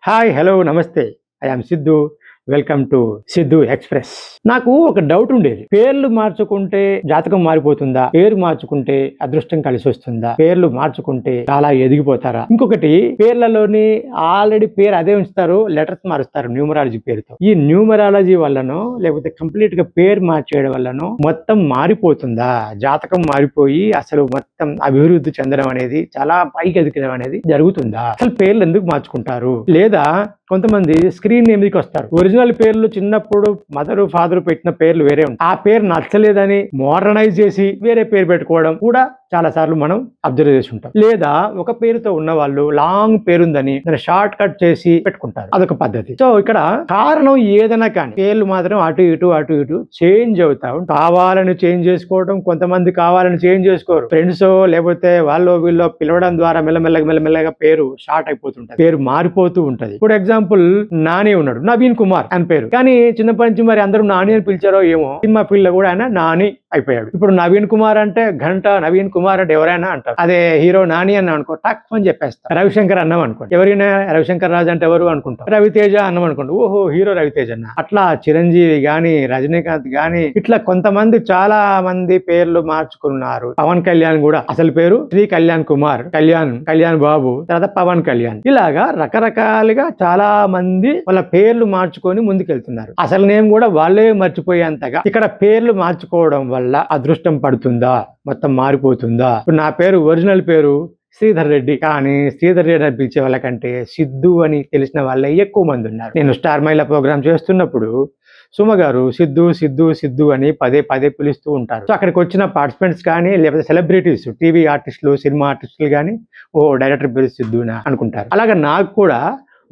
Hi hello నమస్తే. I am Siddhu. Welcome to Siddhu express. నాకు ఒక డౌట్ ఉండేది. పేర్లు మార్చుకుంటే జాతకం మారిపోతుందా? పేరు మార్చుకుంటే అదృష్టం కలిసి వస్తుందా? పేర్లు మార్చుకుంటే చాలా ఎదిగిపోతారా? ఇంకొకటి, పేర్లలోని ఆల్రెడీ పేరు అదే ఉంచుతారు, లెటర్స్ మారుస్తారు న్యూమరాలజీ పేరుతో. ఈ న్యూమరాలజీ వల్లనో లేకపోతే కంప్లీట్ గా పేరు మార్చేయడం వల్లనో మొత్తం మారిపోతుందా? జాతకం మారిపోయి అసలు మొత్తం అభివృద్ధి చెందడం అనేది, చాలా పైకి ఎదగడం అనేది జరుగుతుందా? అసలు పేర్లు ఎందుకు మార్చుకుంటారు? లేదా కొంతమంది స్క్రీన్ నేమ్కి వస్తారు. ఒరిజినల్ పేర్లు చిన్నప్పుడు మదర్ ఫాదర్ పెట్టిన పేర్లు వేరే ఉంటాయి. ఆ పేరు నచ్చలేదని మోడర్నైజ్ చేసి వేరే పేరు పెట్టుకోవడం కూడా చాలా సార్లు మనం అబ్జర్వ్ చేసి ఉంటాం. లేదా ఒక పేరుతో ఉన్న వాళ్ళు లాంగ్ పేరుందని దాన్ని షార్ట్ కట్ చేసి పెట్టుకుంటారు. అదొక పద్ధతి. సో ఇక్కడ కారణం ఏదైనా కానీ పేర్లు మాత్రం అటు ఇటు చేంజ్ అవుతా ఉంటాయి. కావాలని చేంజ్ చేసుకోవడం, కొంతమంది కావాలని చేంజ్ చేసుకోరు. ఫ్రెండ్స్ లేకపోతే వాళ్ళు వీళ్ళు పిలవడం ద్వారా మెల్లమెల్లగా పేరు షార్ట్ అయిపోతుంటది, పేరు మారిపోతూ ఉంటది. ఫర్ ఎగ్జాంపుల్, నాని ఉన్నాడు, నవీన్ కుమార్ అని పేరు. కానీ చిన్నప్పటి నుంచి మరి అందరూ నాని అని పిలిచారో ఏమో, సినిమా ఫీల్డ్ లో కూడా ఆయన నాని అయిపోయాడు. ఇప్పుడు నవీన్ కుమార్ అంటే గంట, నవీన్ కుమార్ అంటే ఎవరైనా అంటారు. అదే హీరో నాని అన్న అనుకో, టక్ అని చెప్పేస్తారు. రవిశంకర్ అన్నం అనుకోండి, ఎవరైనా రవిశంకర్ రాజు అంటే ఎవరు అనుకుంటాం. రవితేజ అన్నం అనుకోండి, ఓహో హీరో రవితేజ అన్న. అట్లా చిరంజీవి గాని, రజనీకాంత్ గాని, ఇట్లా కొంతమంది చాలా మంది పేర్లు మార్చుకున్నారు. పవన్ కళ్యాణ్ కూడా అసలు పేరు శ్రీ కళ్యాణ్ కుమార్, కళ్యాణ్ బాబు, తర్వాత పవన్ కళ్యాణ్. ఇలాగా రకరకాలుగా చాలా మంది వాళ్ళ పేర్లు మార్చుకొని ముందుకెళ్తున్నారు. అసలు నేమ్ కూడా వాళ్ళే మర్చిపోయేంతగా ఇక్కడ పేర్లు మార్చుకోవడం వల్ల అదృష్టం పడుతుందా? మొత్తం మారిపోతుందా? ఇప్పుడు నా పేరు ఒరిజినల్ పేరు శ్రీధర్ రెడ్డి, కానీ శ్రీధర్ రెడ్డి అని పిలిచే వాళ్ళకంటే సిద్ధు అని తెలిసిన వాళ్ళే ఎక్కువ మంది ఉన్నారు. నేను స్టార్ మహిళా ప్రోగ్రామ్ చేస్తున్నప్పుడు సుమ గారు సిద్ధు సిద్ధు సిద్ధు అని పదే పిలుస్తూ ఉంటారు. సో అక్కడికి వచ్చిన పార్టిసిపెంట్స్ కానీ, లేకపోతే సెలబ్రిటీస్, టీవీ ఆర్టిస్టులు, సినిమా ఆర్టిస్టులు కానీ, ఓ డైరెక్టర్ పేరు సిద్ధునా అనుకుంటారు. అలాగే నాకు కూడా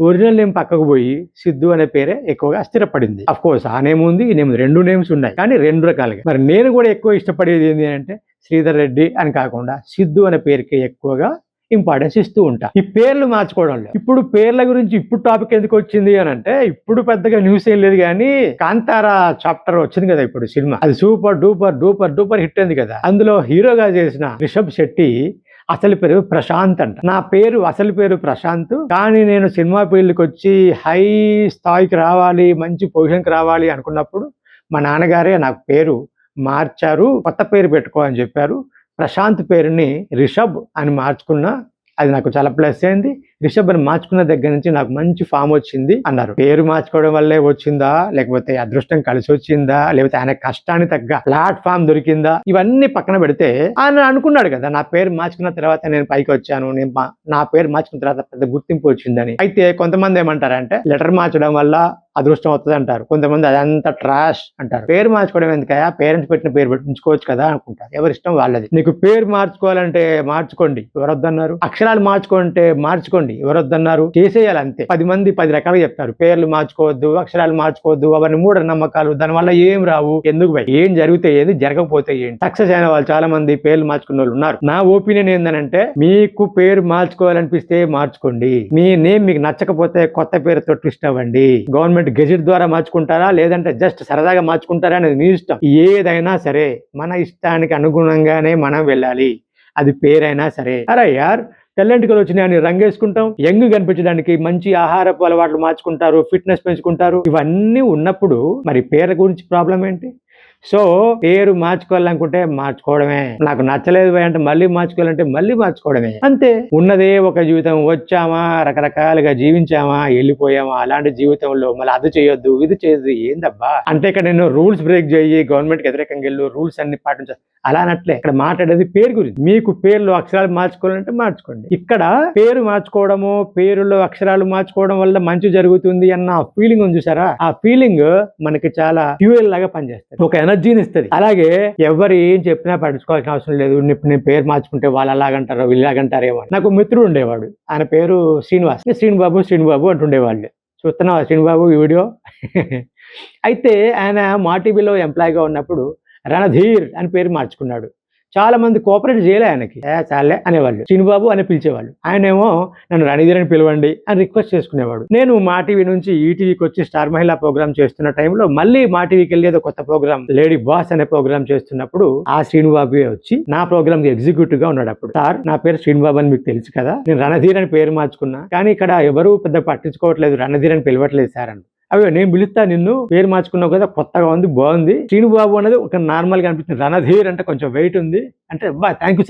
ఒరిజినల్ నేమ్ పక్కకు పోయి సిద్ధు అనే పేరే ఎక్కువగా స్థిరపడింది. అఫ్ కోర్స్ ఆ నేమ్ ఉంది, ఈ నేమ్, రెండు నేమ్స్ ఉన్నాయి, కానీ రెండు రకాలుగా. మరి నేను కూడా ఎక్కువ ఇష్టపడేది ఏంటి అంటే శ్రీధర్ రెడ్డి అని కాకుండా సిద్ధు అనే పేరుకి ఎక్కువగా ఇంపార్టెన్స్ ఇస్తూ ఉంటా. ఈ పేర్లు మార్చుకోవడంలో ఇప్పుడు పేర్ల గురించి ఇప్పుడు టాపిక్ ఎందుకు వచ్చింది అని అంటే, ఇప్పుడు పెద్దగా న్యూస్ ఏం లేదు, కానీ కాంతారా చాప్టర్ వచ్చింది కదా ఇప్పుడు సినిమా, అది సూపర్ డూపర్ హిట్ అయింది కదా. అందులో హీరోగా చేసిన రిషబ్ శెట్టి అసలు పేరు ప్రశాంత్ అంట. నా పేరు అసలు పేరు ప్రశాంత్, కానీ నేను సినిమా ఫీల్డ్కి వచ్చి హై స్థాయికి రావాలి, మంచి పొజిషన్కి రావాలి అనుకున్నప్పుడు మా నాన్నగారే నాకు పేరు మార్చారు, కొత్త పేరు పెట్టుకో అని చెప్పారు. ప్రశాంత్ పేరుని రిషబ్ అని మార్చుకున్నా, అది నాకు చాలా ప్లస్ అయింది. రిషబ్ అని మార్చుకున్న దగ్గర నుంచి నాకు మంచి ఫామ్ వచ్చింది అన్నారు. పేరు మార్చుకోవడం వల్లే వచ్చిందా, లేకపోతే అదృష్టం కలిసి వచ్చిందా, లేకపోతే ఆయన కష్టానికి తగ్గ ప్లాట్ఫామ్ దొరికిందా, ఇవన్నీ పక్కన పెడితే ఆయన అనుకున్నాడు కదా, నా పేరు మార్చుకున్న తర్వాత నేను పైకి వచ్చాను, నా పేరు మార్చుకున్న తర్వాత పెద్ద గుర్తింపు వచ్చిందని. అయితే కొంతమంది ఏమంటారంటే లెటర్ మార్చడం వల్ల అదృష్టం అవుతుంది అంటారు, కొంతమంది అదంతా ట్రాష్ అంటారు. పేరు మార్చుకోవడం ఎందుకయా, పేరెంట్స్ పెట్టిన పేరు పెట్టించుకోవచ్చు కదా అనుకుంటారు. ఎవరిష్టం వాళ్ళది. నీకు పేరు మార్చుకోవాలంటే మార్చుకోండి, ఎవరొద్దన్నారు. అక్షరాలు మార్చుకుంటే మార్చుకోండి, ఎవరొద్దన్నారు. చేసేయాలి అంతే. 10 మంది 10 రకాలుగా చెప్తారు, పేర్లు మార్చుకోవద్దు, అక్షరాలు మార్చుకోవద్దు, అవన్నీ మూఢ నమ్మకాలు, దానివల్ల ఏం రావు. ఎందుకు భయ్, ఏం జరిగితే ఏంది, జరగకపోతే ఏంటి. సక్సెస్ అయిన వాళ్ళు చాలా మంది పేర్లు మార్చుకున్న వాళ్ళు ఉన్నారు. నా ఒపీనియన్ ఏంటంటే, మీకు పేరు మార్చుకోవాలనిపిస్తే మార్చుకోండి. మీ నేమ్ మీకు నచ్చకపోతే కొత్త పేరుతో ట్విస్ట్ అవ్వండి. గవర్నమెంట్ గెజెట్ ద్వారా మార్చుకుంటారా, లేదంటే జస్ట్ సరదాగా మార్చుకుంటారా అనేది మీ ఇష్టం. ఏదైనా సరే మన ఇష్టానికి అనుగుణంగానే మనం వెళ్ళాలి, అది పేరైనా సరే. అరే యార్, తెల్లంటికలు వచ్చినాయని రంగేసుకుంటాం, యంగ్ కనిపించడానికి మంచి ఆహారపు అలవాట్లు మార్చుకుంటారు, ఫిట్నెస్ పెంచుకుంటారు. ఇవన్నీ ఉన్నప్పుడు మరి పేర్ల గురించి ప్రాబ్లం ఏంటి? సో పేరు మార్చుకోవాలనుకుంటే మార్చుకోవడమే. నాకు నచ్చలేదు అంటే మళ్ళీ మార్చుకోవాలంటే మళ్ళీ మార్చుకోవడమే, అంతే. ఉన్నదే ఒక జీవితం, వచ్చామా రకరకాలుగా జీవించామా వెళ్ళిపోయామా, అలాంటి జీవితంలో మళ్ళీ అది చేయొద్దు ఇది చేయొద్దు ఏందబ్బా అంటే, ఇక్కడ నేను రూల్స్ బ్రేక్ చేయి, గవర్నమెంట్కి వ్యతిరేకంగా వెళ్ళు, రూల్స్ అన్ని పాటించాలి అలానట్లే. ఇక్కడ మాట్లాడేది పేరు గురించి. మీకు పేర్లు అక్షరాలు మార్చుకోవాలంటే మార్చుకోండి. ఇక్కడ పేరు మార్చుకోవడము, పేరులో అక్షరాలు మార్చుకోవడం వల్ల మంచి జరుగుతుంది అన్న ఫీలింగ్ ఉంది చూసారా, ఆ ఫీలింగ్ మనకి చాలా ఫ్యూయల్ లాగా పనిచేస్తుంది, ఒక ఎనర్జీని ఇస్తుంది. అలాగే ఎవరు ఏం చెప్పినా పట్టించుకోవాల్సిన అవసరం లేదు. ఇప్పుడు నేను పేరు మార్చుకుంటే వాళ్ళు అలాగంటారో వీళ్ళలాగంటారేమో. నాకు మిత్రుడు ఉండేవాడు, ఆయన పేరు శ్రీనివాస్. శ్రీనిబాబు అంటుండేవాళ్ళు. చూస్తున్నావా శ్రీనిబాబు ఈ వీడియో? అయితే ఆయన మా టీవీలో ఎంప్లాయీగా ఉన్నప్పుడు రణధీర్ అని పేరు మార్చుకున్నాడు. చాలా మంది కోఆపరేట్ చేయలే ఆయనకి. చాలే అనేవాళ్ళు, శ్రీనుబాబు అని పిలిచేవాళ్ళు. ఆయనేమో నన్ను రణధీర్ అని పిలవండి అని రిక్వెస్ట్ చేసుకునేవాడు. నేను మా టీవీ నుంచి ఈటీవీకి వచ్చి స్టార్ మహిళా ప్రోగ్రామ్ చేస్తున్న టైంలో మళ్ళీ మా టీవీకి వెళ్ళేది కొత్త ప్రోగ్రామ్ లేడీ బాస్ అనే ప్రోగ్రామ్ చేస్తున్నప్పుడు ఆ శ్రీనుబాబు వచ్చి నా ప్రోగ్రామ్ కి ఎగ్జిక్యూటివ్ గా ఉన్నాడు. అప్పుడు సార్ నా పేరు శ్రీనుబాబు అని మీకు తెలుసు కదా, నేను రణధీర్ అని పేరు మార్చుకున్నా, కానీ ఇక్కడ ఎవరు పెద్ద పట్టించుకోవట్లేదు, రణధీర్ అని పిలవట్లేదు సార్ అని. అవి నేను పిలుస్తా, నిన్ను పేరు మార్చుకున్నావు కదా, కొత్తగా ఉంది, బాగుంది, శ్రీనుబాబు అనేది ఒక నార్మల్ గా అనిపిస్తుంది, రణధీర్ అంటే కొంచెం వెయిట్ ఉంది అంటే బా థ్యాంక్ యూ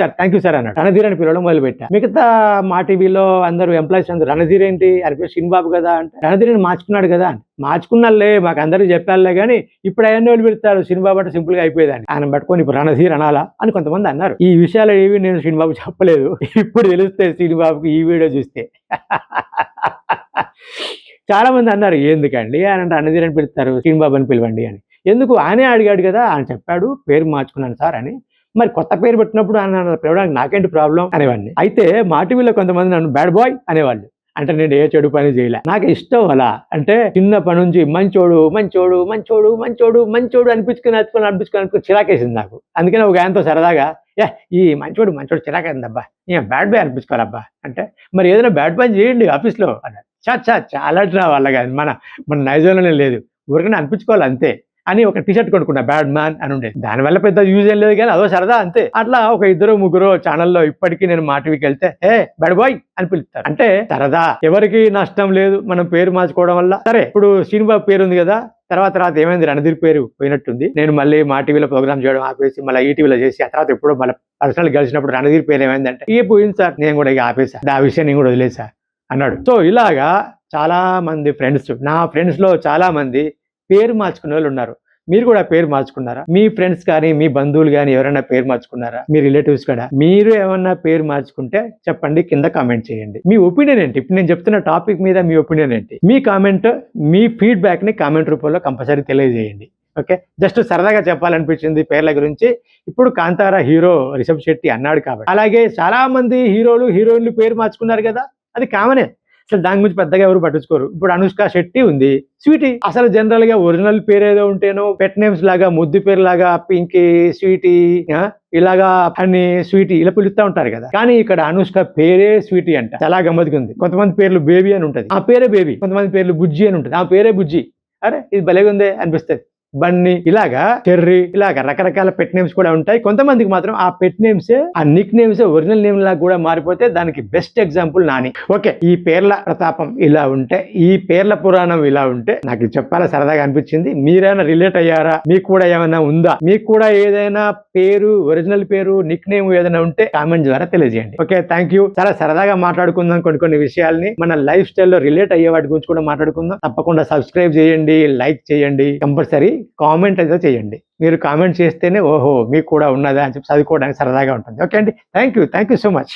సార్ అన్నాడు. రణధీర్ అని పిలవడం మొదలు పెట్టా. మిగతా మా టీవీలో అందరూ ఎంప్లాయీస్ అందరూ రణధీర్ ఏంటి అని పేరు శ్రీనుబాబు కదా అంటే, రణధీర్ అని మార్చుకున్నాడు కదా అని. మార్చుకున్నాలే, మాకు అందరికీ చెప్పాలే కానీ ఇప్పుడు అవన్నీ వాళ్ళు పెడతారు, శ్రీనుబాబు అంటే సింపుల్ గా అయిపోయేదాన్ని, ఆయన పట్టుకొని ఇప్పుడు రణధీర్ అనాలా అని కొంతమంది అన్నారు. ఈ విషయాలు ఏవి నేను శ్రీనుబాబు చెప్పలేదు, ఇప్పుడు తెలుస్తే శ్రీనుబాబుకి ఈ వీడియో చూస్తే. చాలా మంది అన్నారు ఎందుకండి ఆయన అంటే రణధీర్ అని పిలుస్తారు, శ్రీనుబాబు అని పిలవండి అని. ఎందుకు, ఆయనే అడిగాడు కదా, ఆయన చెప్పాడు పేరు మార్చుకున్నాను సార్ అని. మరి కొత్త పేరు పెట్టినప్పుడు ఆయన పిలవడానికి నాకేంటి ప్రాబ్లం అనేవాడిని. అయితే మా టీవీలో కొంతమంది నన్ను బ్యాడ్ బాయ్ అనేవాళ్ళు, అంటే నేను ఏ చెడు పని చేయలే, నాకు ఇష్టం అలా. అంటే చిన్న పని నుంచి మంచోడు మంచోడు మంచోడు మంచోడు మంచోడు అనిపించుకొని చిరాకేసింది నాకు. అందుకనే ఒక ఆయనతో సరదాగా ఈ మంచోడు మంచోడు చిరాకేసిందబ్బా, బ్యాడ్ బాయ్ అనిపించుకోవాలబ్బా అంటే, మరి ఏదైనా బ్యాడ్ పని చేయండి ఆఫీస్లో అన్నారు. చాలా వాళ్ళ కాదు, మన నైజంలోనే లేదు, ఊరికనే అనిపించుకోవాలి అంతే అని ఒక టీషర్ట్ కొనుక్కున్నా, బ్యాడ్ మ్యాన్ అని ఉండేది. దానివల్ల పెద్ద యూజ్ ఏం లేదు కానీ అదో సరదా అంతే. అట్లా ఒక 2-3 ఛానల్లో ఇప్పటికీ నేను మా టీవీకి వెళ్తే బ్యాడ్ బాయ్ అని పిలుస్తారు, అంటే సరదా, ఎవరికి నష్టం లేదు మనం పేరు మార్చుకోవడం వల్ల. సరే ఇప్పుడు శ్రీనుబాబు పేరు ఉంది కదా, తర్వాత ఏమైంది, రణధీర్ పేరు పోయినట్టుంది. నేను మళ్ళీ మా టీవీలో ప్రోగ్రామ్ చేయడం ఆపేసి మళ్ళీ ఈటీవీలో చేసి ఆ తర్వాత ఎప్పుడో మళ్ళీ పర్సనల్ కలిసినప్పుడు రణధీర్ పేరు ఏమైందంటే పోయింది సార్, నేను కూడా ఆపేసా, ఆ విషయం నేను కూడా వదిలేసా అన్నాడు. సో ఇలాగా చాలా మంది ఫ్రెండ్స్, నా ఫ్రెండ్స్ లో చాలా మంది పేరు మార్చుకునే వాళ్ళు ఉన్నారు. మీరు కూడా పేరు మార్చుకున్నారా? మీ ఫ్రెండ్స్ కానీ మీ బంధువులు కానీ ఎవరైనా పేరు మార్చుకున్నారా? మీ రిలేటివ్స్ కూడా మీరు ఏమన్నా పేరు మార్చుకుంటే చెప్పండి, కింద కామెంట్ చేయండి. మీ ఒపీనియన్ ఏంటి, ఇప్పుడు నేను చెప్తున్న టాపిక్ మీద మీ ఒపీనియన్ ఏంటి? మీ కామెంట్, మీ ఫీడ్బ్యాక్ ని కామెంట్ రూపంలో కంపల్సరీ తెలియజేయండి. ఓకే, జస్ట్ సరదాగా చెప్పాలనిపించింది పేర్ల గురించి. ఇప్పుడు కాంతారా హీరో రిషబ్ శెట్టి అన్నాడు కాబట్టి, అలాగే చాలా మంది హీరోలు హీరోయిన్లు పేరు మార్చుకున్నారు కదా, అది కామనే, అసలు దాని గురించి పెద్దగా ఎవరు పట్టించుకోరు. ఇప్పుడు అనుష్క శెట్టి ఉంది, స్వీటీ. అసలు జనరల్ గా ఒరిజినల్ పేరు ఏదో ఉంటేనో పెట్ నేమ్స్ లాగా, ముద్దు పేరు లాగా పింకీ, స్వీటీ, ఇలాగా అని స్వీటీ ఇలా పిలుస్తూ ఉంటారు కదా, కానీ ఇక్కడ అనుష్క పేరే స్వీటీ అంట. చాలా గమ్మత్తుకుంది. కొంతమంది పేర్లు బేబీ అని ఉంటది, ఆ పేరే బేబీ. కొంతమంది పేర్లు బుజ్జి అని ఉంటుంది, ఆ పేరే బుజ్జి. అరే ఇది భలేగా ఉందే అనిపిస్తుంది. బన్నీ, ఇలాగా చెర్రీ, ఇలాగా రకరకాల పెట్ నేమ్స్ కూడా ఉంటాయి. కొంతమందికి మాత్రం ఆ పెట్ నేమ్స్, ఆ నిక్ నేమ్స్ ఒరిజినల్ నేమ్ లాగా కూడా మారిపోతే దానికి బెస్ట్ ఎగ్జాంపుల్ నాని. ఓకే, ఈ పేర్ల ప్రతాపం ఇలా ఉంటే, ఈ పేర్ల పురాణం ఇలా ఉంటే నాకు చెప్పాలా సరదాగా అనిపించింది. మీరైనా రిలేట్ అయ్యారా? మీకు కూడా ఏమైనా ఉందా? మీకు కూడా ఏదైనా పేరు, ఒరిజినల్ పేరు, నిక్ నేమ్ ఏదైనా ఉంటే కామెంట్ ద్వారా తెలియజేయండి. Okay, thank you. చాలా సరదాగా మాట్లాడుకుందాం కొన్ని విషయాల్ని, మన లైఫ్ స్టైల్లో రిలేట్ అయ్యే వాటి గురించి కూడా మాట్లాడుకుందాం. తప్పకుండా సబ్స్క్రైబ్ చేయండి, లైక్ చేయండి, కంపల్సరీ కామెంట్ అయితే చేయండి. మీరు కామెంట్ చేస్తేనే ఓహో మీకు కూడా ఉన్నదా అని చెప్పి చదువుకోవడానికి సరదాగా ఉంటుంది. ఓకే అండి, థ్యాంక్ యూ సో మచ్.